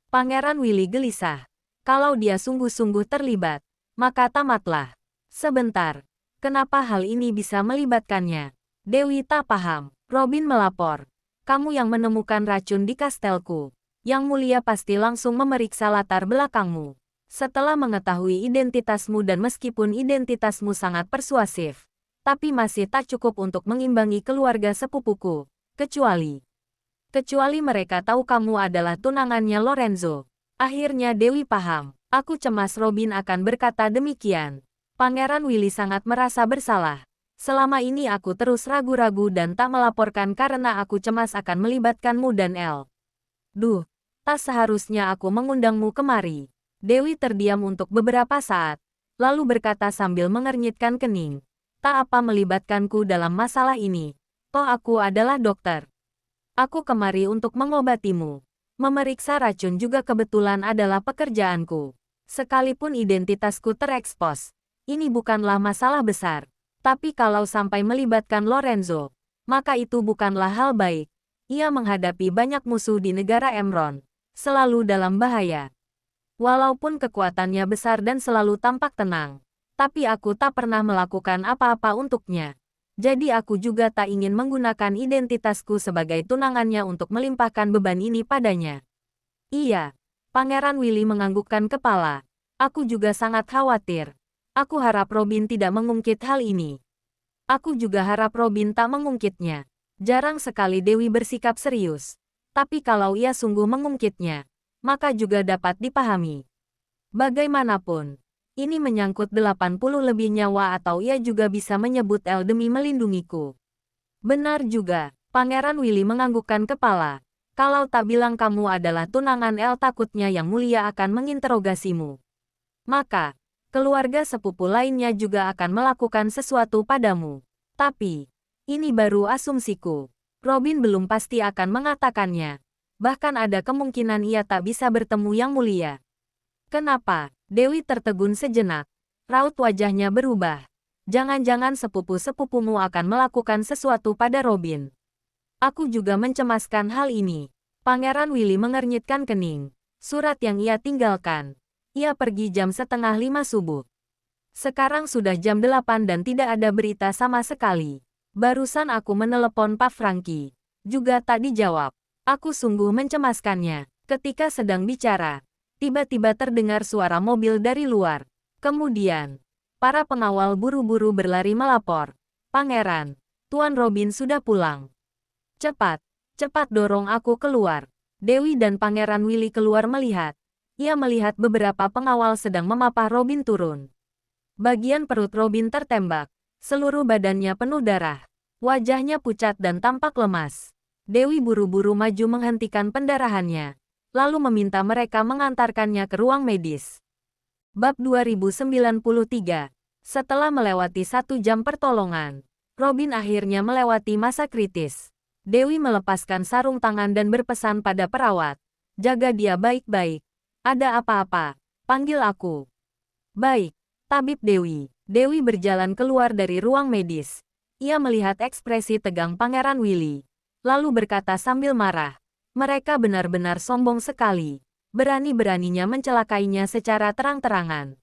Pangeran Willy gelisah. Kalau dia sungguh-sungguh terlibat, maka tamatlah. Sebentar. Kenapa hal ini bisa melibatkannya? Dewi tak paham. Robin melapor. Kamu yang menemukan racun di kastelku. Yang mulia pasti langsung memeriksa latar belakangmu. Setelah mengetahui identitasmu dan meskipun identitasmu sangat persuasif, tapi masih tak cukup untuk mengimbangi keluarga sepupuku. Kecuali mereka tahu kamu adalah tunangannya Lorenzo. Akhirnya Dewi paham. Aku cemas Robin akan berkata demikian. Pangeran Willy sangat merasa bersalah. Selama ini aku terus ragu-ragu dan tak melaporkan karena aku cemas akan melibatkanmu dan El. Duh, tak seharusnya aku mengundangmu kemari. Dewi terdiam untuk beberapa saat, lalu berkata sambil mengernyitkan kening. Tak apa melibatkanku dalam masalah ini. Toh aku adalah dokter. Aku kemari untuk mengobatimu. Memeriksa racun juga kebetulan adalah pekerjaanku. Sekalipun identitasku terekspos, ini bukanlah masalah besar. Tapi kalau sampai melibatkan Lorenzo, maka itu bukanlah hal baik. Ia menghadapi banyak musuh di negara Emron, selalu dalam bahaya. Walaupun kekuatannya besar dan selalu tampak tenang, tapi aku tak pernah melakukan apa-apa untuknya. Jadi aku juga tak ingin menggunakan identitasku sebagai tunangannya untuk melimpahkan beban ini padanya. Iya, Pangeran Willy menganggukkan kepala. Aku juga sangat khawatir. Aku harap Robin tidak mengungkit hal ini. Aku juga harap Robin tak mengungkitnya. Jarang sekali Dewi bersikap serius. Tapi kalau ia sungguh mengungkitnya, maka juga dapat dipahami. Bagaimanapun, ini menyangkut 80 lebih nyawa atau ia juga bisa menyebut El demi melindungiku. Benar juga, Pangeran Willy menganggukkan kepala. Kalau tak bilang kamu adalah tunangan El takutnya Yang Mulia akan menginterogasimu. Maka, keluarga sepupu lainnya juga akan melakukan sesuatu padamu. Tapi, ini baru asumsiku. Robin belum pasti akan mengatakannya. Bahkan ada kemungkinan ia tak bisa bertemu Yang Mulia. Kenapa? Dewi tertegun sejenak. Raut wajahnya berubah. Jangan-jangan sepupu-sepupumu akan melakukan sesuatu pada Robin. Aku juga mencemaskan hal ini. Pangeran Willy mengernyitkan kening. Surat yang ia tinggalkan. Ia pergi jam 4:30 subuh. Sekarang sudah jam 8 dan tidak ada berita sama sekali. Barusan aku menelepon Pak Franky. Juga tak dijawab. Aku sungguh mencemaskannya. Ketika sedang bicara, tiba-tiba terdengar suara mobil dari luar. Kemudian, para pengawal buru-buru berlari melapor. Pangeran, Tuan Robin sudah pulang. Cepat, cepat dorong aku keluar. Dewi dan Pangeran Willy keluar melihat. Ia melihat beberapa pengawal sedang memapah Robin turun. Bagian perut Robin tertembak. Seluruh badannya penuh darah. Wajahnya pucat dan tampak lemas. Dewi buru-buru maju menghentikan pendarahannya. Lalu meminta mereka mengantarkannya ke ruang medis. Bab 2093. Setelah melewati 1 jam pertolongan, Robin akhirnya melewati masa kritis. Dewi melepaskan sarung tangan dan berpesan pada perawat. Jaga dia baik-baik. Ada apa-apa, panggil aku. Baik, tabib Dewi. Dewi berjalan keluar dari ruang medis. Ia melihat ekspresi tegang Pangeran Willy. Lalu berkata sambil marah. Mereka benar-benar sombong sekali. Berani-beraninya mencelakainya secara terang-terangan.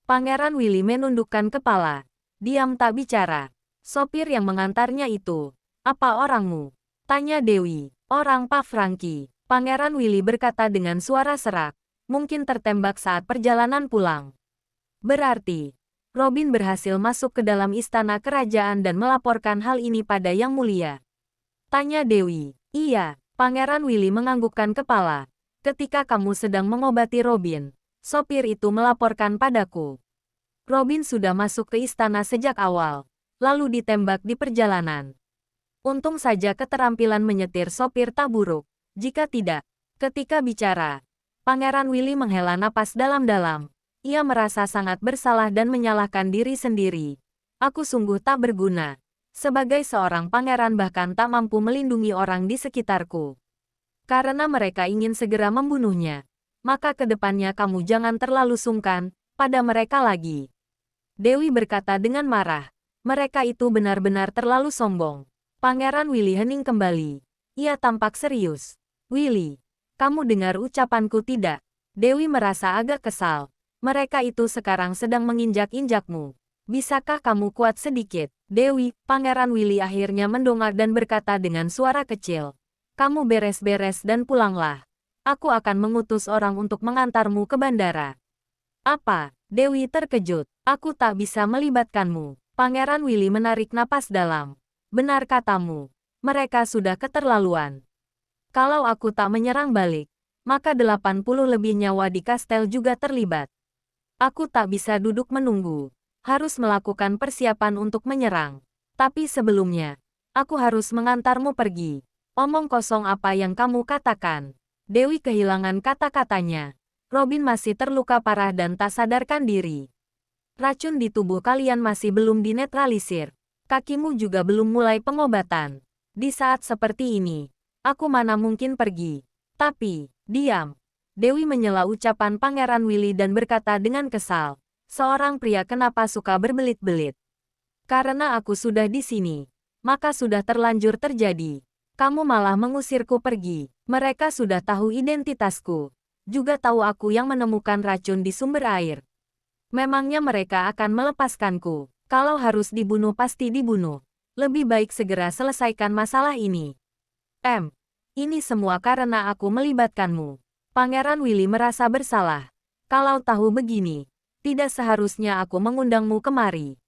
Pangeran Willy menundukkan kepala. Diam tak bicara. Sopir yang mengantarnya itu. Apa orangmu? Tanya Dewi. Orang Pak Franky. Pangeran Willy berkata dengan suara serak. mungkin tertembak saat perjalanan pulang. Berarti, Robin berhasil masuk ke dalam istana kerajaan dan melaporkan hal ini pada Yang Mulia. Tanya Dewi. Iya, Pangeran Willy menganggukkan kepala. Ketika kamu sedang mengobati Robin, sopir itu melaporkan padaku. Robin sudah masuk ke istana sejak awal, lalu ditembak di perjalanan. Untung saja keterampilan menyetir sopir tak buruk. Jika tidak, ketika bicara, Pangeran Willy menghela napas dalam-dalam. Ia merasa sangat bersalah dan menyalahkan diri sendiri. Aku sungguh tak berguna. Sebagai seorang pangeran bahkan tak mampu melindungi orang di sekitarku. Karena mereka ingin segera membunuhnya. Maka kedepannya kamu jangan terlalu sungkan pada mereka lagi. Dewi berkata dengan marah. Mereka itu benar-benar terlalu sombong. Pangeran Willy hening kembali. Ia tampak serius. Willy, kamu dengar ucapanku tidak? Dewi merasa agak kesal. Mereka itu sekarang sedang menginjak-injakmu. Bisakah kamu kuat sedikit? Dewi, Pangeran Willy akhirnya mendongak dan berkata dengan suara kecil. Kamu beres-beres dan pulanglah. Aku akan mengutus orang untuk mengantarmu ke bandara. Apa? Dewi terkejut. Aku tak bisa melibatkanmu. Pangeran Willy menarik napas dalam. Benar katamu. Mereka sudah keterlaluan. Kalau aku tak menyerang balik, maka 80 lebih nyawa di kastel juga terlibat. Aku tak bisa duduk menunggu. Harus melakukan persiapan untuk menyerang. Tapi sebelumnya, aku harus mengantarmu pergi. Omong kosong apa yang kamu katakan? Dewi kehilangan kata-katanya. Robin masih terluka parah dan tak sadarkan diri. Racun di tubuh kalian masih belum dinetralisir. Kakimu juga belum mulai pengobatan. Di saat seperti ini, aku mana mungkin pergi. Tapi, diam. Dewi menyela ucapan Pangeran Willy dan berkata dengan kesal. Seorang pria kenapa suka berbelit-belit? Karena aku sudah di sini, maka sudah terlanjur terjadi. Kamu malah mengusirku pergi. Mereka sudah tahu identitasku. Juga tahu aku yang menemukan racun di sumber air. Memangnya mereka akan melepaskanku? Kalau harus dibunuh pasti dibunuh. Lebih baik segera selesaikan masalah ini. Ini semua karena aku melibatkanmu. Pangeran Willy merasa bersalah. Kalau tahu begini, tidak seharusnya aku mengundangmu kemari.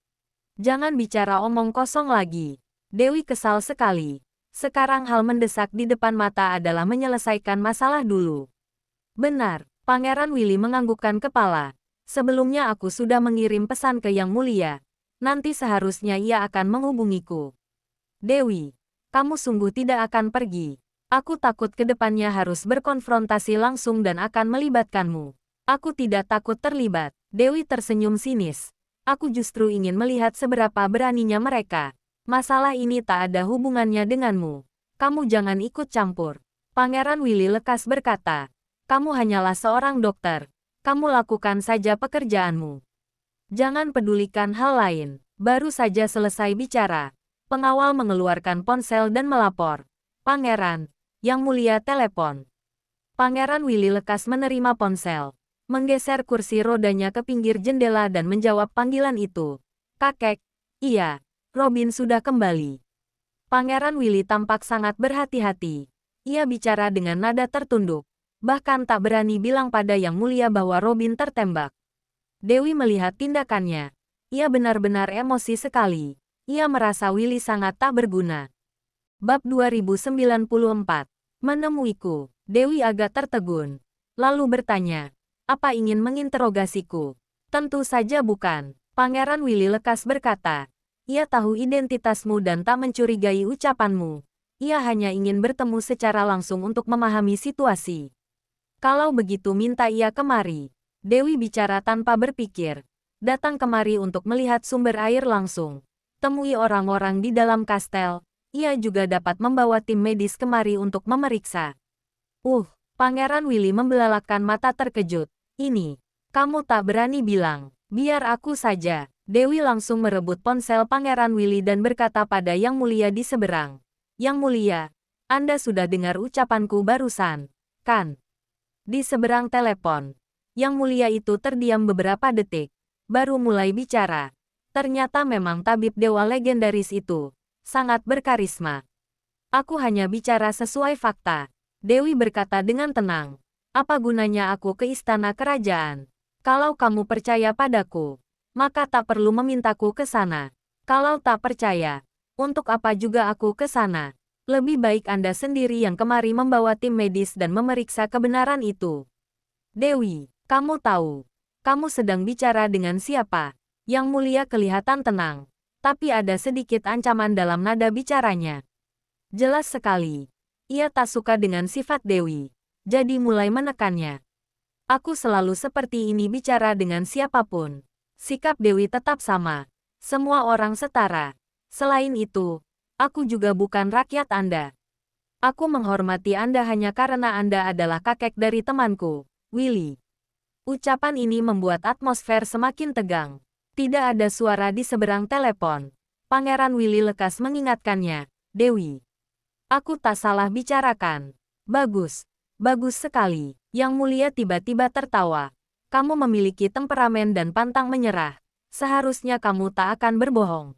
Jangan bicara omong kosong lagi. Dewi kesal sekali. Sekarang hal mendesak di depan mata adalah menyelesaikan masalah dulu. Benar, Pangeran Willy menganggukkan kepala. Sebelumnya aku sudah mengirim pesan ke Yang Mulia. Nanti seharusnya ia akan menghubungiku. Dewi, kamu sungguh tidak akan pergi. Aku takut kedepannya harus berkonfrontasi langsung dan akan melibatkanmu. Aku tidak takut terlibat. Dewi tersenyum sinis. Aku justru ingin melihat seberapa beraninya mereka. Masalah ini tak ada hubungannya denganmu. Kamu jangan ikut campur. Pangeran Willy lekas berkata. Kamu hanyalah seorang dokter. Kamu lakukan saja pekerjaanmu. Jangan pedulikan hal lain. Baru saja selesai bicara. Pengawal mengeluarkan ponsel dan melapor. Pangeran, Yang Mulia telepon. Pangeran Willy lekas menerima ponsel. Menggeser kursi rodanya ke pinggir jendela dan menjawab panggilan itu. Kakek, iya, Robin sudah kembali. Pangeran Willy tampak sangat berhati-hati. Ia bicara dengan nada tertunduk. Bahkan tak berani bilang pada Yang Mulia bahwa Robin tertembak. Dewi melihat tindakannya. Ia benar-benar emosi sekali. Ia merasa Willy sangat tak berguna. Bab 2094. Menemuiku. Dewi agak tertegun. Lalu bertanya. Apa ingin menginterogasiku? Tentu saja bukan. Pangeran Willy lekas berkata. Ia tahu identitasmu dan tak mencurigai ucapanmu. Ia hanya ingin bertemu secara langsung untuk memahami situasi. Kalau begitu minta ia kemari. Dewi bicara tanpa berpikir. Datang kemari untuk melihat sumber air langsung. Temui orang-orang di dalam kastel. Ia juga dapat membawa tim medis kemari untuk memeriksa. Pangeran Willy membelalakkan mata terkejut. Ini, kamu tak berani bilang. Biar aku saja. Dewi langsung merebut ponsel Pangeran Willy dan berkata pada Yang Mulia di seberang. Yang Mulia, Anda sudah dengar ucapanku barusan, kan? Di seberang telepon. Yang Mulia itu terdiam beberapa detik, baru mulai bicara. Ternyata memang tabib dewa legendaris itu sangat berkarisma. Aku hanya bicara sesuai fakta. Dewi berkata dengan tenang. Apa gunanya aku ke istana kerajaan? Kalau kamu percaya padaku, maka tak perlu memintaku ke sana. Kalau tak percaya, untuk apa juga aku ke sana? Lebih baik Anda sendiri yang kemari membawa tim medis dan memeriksa kebenaran itu. Dewi, kamu tahu, kamu sedang bicara dengan siapa? Yang Mulia kelihatan tenang, tapi ada sedikit ancaman dalam nada bicaranya. Jelas sekali, ia tak suka dengan sifat Dewi, jadi mulai menekannya. Aku selalu seperti ini bicara dengan siapapun. Sikap Dewi tetap sama. Semua orang setara. Selain itu, aku juga bukan rakyat Anda. Aku menghormati Anda hanya karena Anda adalah kakek dari temanku, Willy. Ucapan ini membuat atmosfer semakin tegang. Tidak ada suara di seberang telepon. Pangeran Willy lekas mengingatkannya, Dewi. Aku tak salah bicarakan. Bagus. Bagus sekali. Yang Mulia tiba-tiba tertawa. Kamu memiliki temperamen dan pantang menyerah. Seharusnya kamu tak akan berbohong.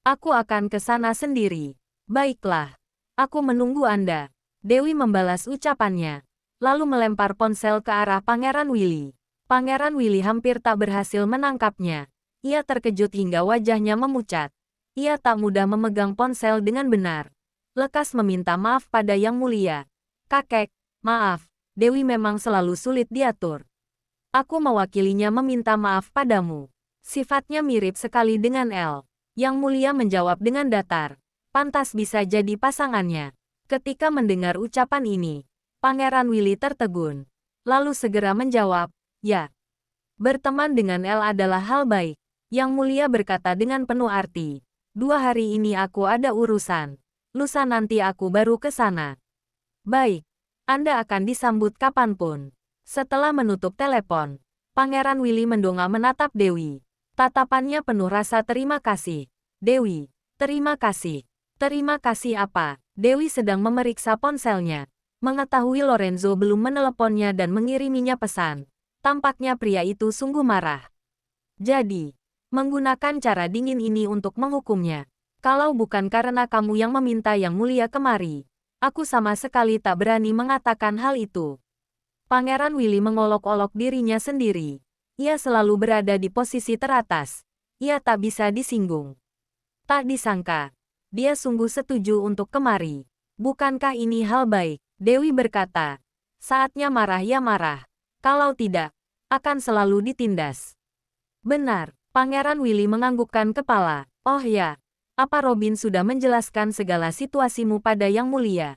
Aku akan ke sana sendiri. Baiklah. Aku menunggu Anda. Dewi membalas ucapannya. Lalu melempar ponsel ke arah Pangeran Willy. Pangeran Willy hampir tak berhasil menangkapnya. Ia terkejut hingga wajahnya memucat. Ia tak mudah memegang ponsel dengan benar. Lekas meminta maaf pada Yang Mulia. Kakek, maaf. Dewi memang selalu sulit diatur. Aku mewakilinya meminta maaf padamu. Sifatnya mirip sekali dengan El. Yang Mulia menjawab dengan datar. Pantas bisa jadi pasangannya. Ketika mendengar ucapan ini, Pangeran Willy tertegun. Lalu segera menjawab, ya. Berteman dengan El adalah hal baik. Yang Mulia berkata dengan penuh arti. 2 hari ini aku ada urusan. Lusa nanti aku baru ke sana. Baik. Anda akan disambut kapanpun. Setelah menutup telepon, Pangeran Willy mendongak menatap Dewi. Tatapannya penuh rasa terima kasih. Dewi, terima kasih. Terima kasih apa? Dewi sedang memeriksa ponselnya. Mengetahui Lorenzo belum meneleponnya dan mengiriminya pesan. Tampaknya pria itu sungguh marah. Jadi, menggunakan cara dingin ini untuk menghukumnya. Kalau bukan karena kamu yang meminta Yang Mulia kemari, aku sama sekali tak berani mengatakan hal itu. Pangeran Willy mengolok-olok dirinya sendiri. Ia selalu berada di posisi teratas. Ia tak bisa disinggung. Tak disangka, dia sungguh setuju untuk kemari. Bukankah ini hal baik? Dewi berkata, saatnya marah ya marah. Kalau tidak, akan selalu ditindas. Benar, Pangeran Willy menganggukkan kepala. Oh ya. Apa Robin sudah menjelaskan segala situasimu pada Yang Mulia?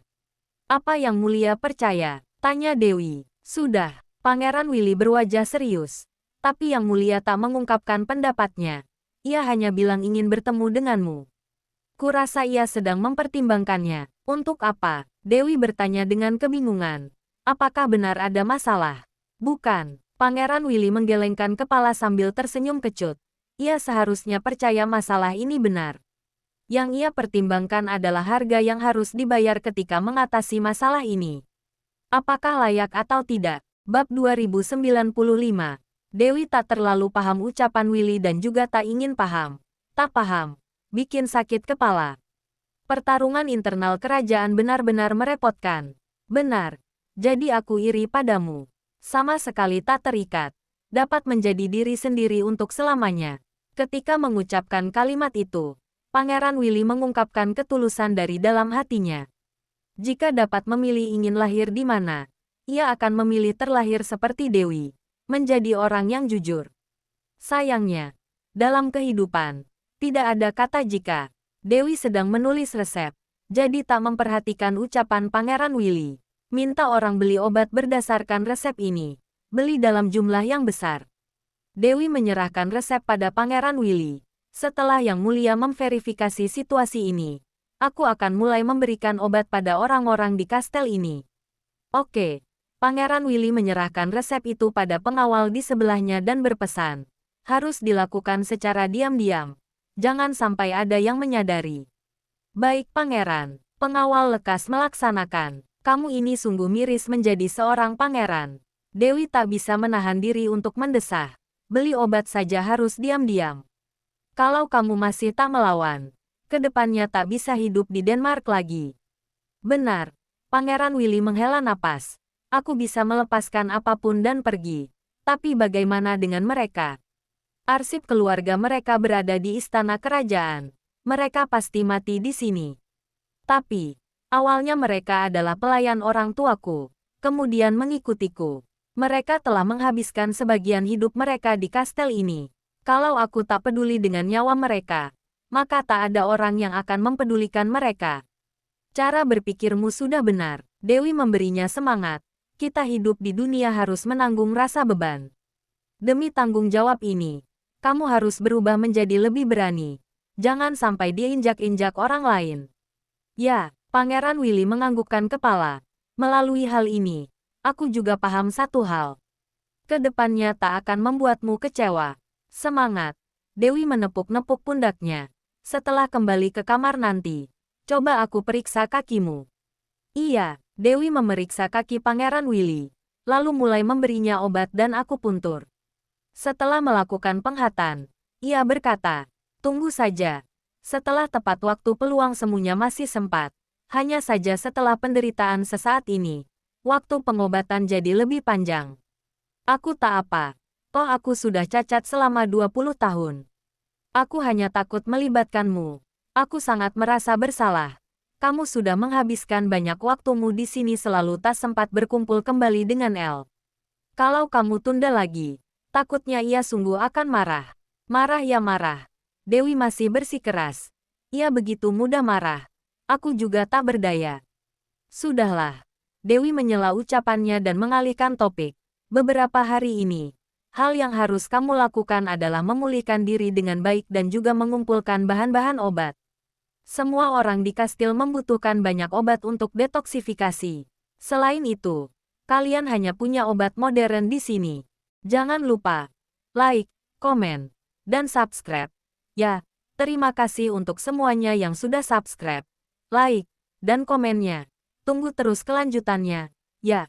Apa Yang Mulia percaya? Tanya Dewi. Sudah. Pangeran Willy berwajah serius. Tapi Yang Mulia tak mengungkapkan pendapatnya. Ia hanya bilang ingin bertemu denganmu. Kurasa ia sedang mempertimbangkannya. Untuk apa? Dewi bertanya dengan kebingungan. Apakah benar ada masalah? Bukan. Pangeran Willy menggelengkan kepala sambil tersenyum kecut. Ia seharusnya percaya masalah ini benar. Yang ia pertimbangkan adalah harga yang harus dibayar ketika mengatasi masalah ini. Apakah layak atau tidak? Bab 2095. Dewi tak terlalu paham ucapan Willy dan juga tak ingin paham. Tak paham. Bikin sakit kepala. Pertarungan internal kerajaan benar-benar merepotkan. Benar. Jadi aku iri padamu. Sama sekali tak terikat. Dapat menjadi diri sendiri untuk selamanya. Ketika mengucapkan kalimat itu, Pangeran Willy mengungkapkan ketulusan dari dalam hatinya. Jika dapat memilih ingin lahir di mana, ia akan memilih terlahir seperti Dewi, menjadi orang yang jujur. Sayangnya, dalam kehidupan, tidak ada kata jika. Dewi sedang menulis resep, jadi tak memperhatikan ucapan Pangeran Willy. Minta orang beli obat berdasarkan resep ini. Beli dalam jumlah yang besar. Dewi menyerahkan resep pada Pangeran Willy. Setelah Yang Mulia memverifikasi situasi ini, aku akan mulai memberikan obat pada orang-orang di kastel ini. Oke. Pangeran Willy menyerahkan resep itu pada pengawal di sebelahnya dan berpesan. Harus dilakukan secara diam-diam. Jangan sampai ada yang menyadari. Baik Pangeran. Pengawal lekas melaksanakan. Kamu ini sungguh miris menjadi seorang pangeran. Dewi tak bisa menahan diri untuk mendesah. Beli obat saja harus diam-diam. Kalau kamu masih tak melawan, kedepannya tak bisa hidup di Denmark lagi. Benar. Pangeran Willy menghela napas. Aku bisa melepaskan apapun dan pergi. Tapi bagaimana dengan mereka? Arsip keluarga mereka berada di istana kerajaan. Mereka pasti mati di sini. Tapi, awalnya mereka adalah pelayan orang tuaku, kemudian mengikutiku. Mereka telah menghabiskan sebagian hidup mereka di kastel ini. Kalau aku tak peduli dengan nyawa mereka, maka tak ada orang yang akan mempedulikan mereka. Cara berpikirmu sudah benar. Dewi memberinya semangat. Kita hidup di dunia harus menanggung rasa beban. Demi tanggung jawab ini, kamu harus berubah menjadi lebih berani. Jangan sampai diinjak-injak orang lain. Ya, Pangeran Willy menganggukkan kepala. Melalui hal ini, aku juga paham satu hal. Kedepannya tak akan membuatmu kecewa. Semangat. Dewi menepuk-nepuk pundaknya. Setelah kembali ke kamar nanti, coba aku periksa kakimu. Iya, Dewi memeriksa kaki Pangeran Willy, lalu mulai memberinya obat dan akupuntur. Setelah melakukan penghatan, ia berkata, tunggu saja. Setelah tepat waktu peluang semuanya masih sempat. Hanya saja setelah penderitaan sesaat ini, waktu pengobatan jadi lebih panjang. Aku tak apa. Toh aku sudah cacat selama 20 tahun. Aku hanya takut melibatkanmu. Aku sangat merasa bersalah. Kamu sudah menghabiskan banyak waktumu di sini selalu tak sempat berkumpul kembali dengan El. Kalau kamu tunda lagi, takutnya ia sungguh akan marah. Marah ya marah. Dewi masih bersikeras. Ia begitu mudah marah. Aku juga tak berdaya. Sudahlah. Dewi menyela ucapannya dan mengalihkan topik. Beberapa hari ini, hal yang harus kamu lakukan adalah memulihkan diri dengan baik dan juga mengumpulkan bahan-bahan obat. Semua orang di kastil membutuhkan banyak obat untuk detoksifikasi. Selain itu, kalian hanya punya obat modern di sini. Jangan lupa like, komen, dan subscribe. Ya, terima kasih untuk semuanya yang sudah subscribe, like, dan komennya. Tunggu terus kelanjutannya. Ya.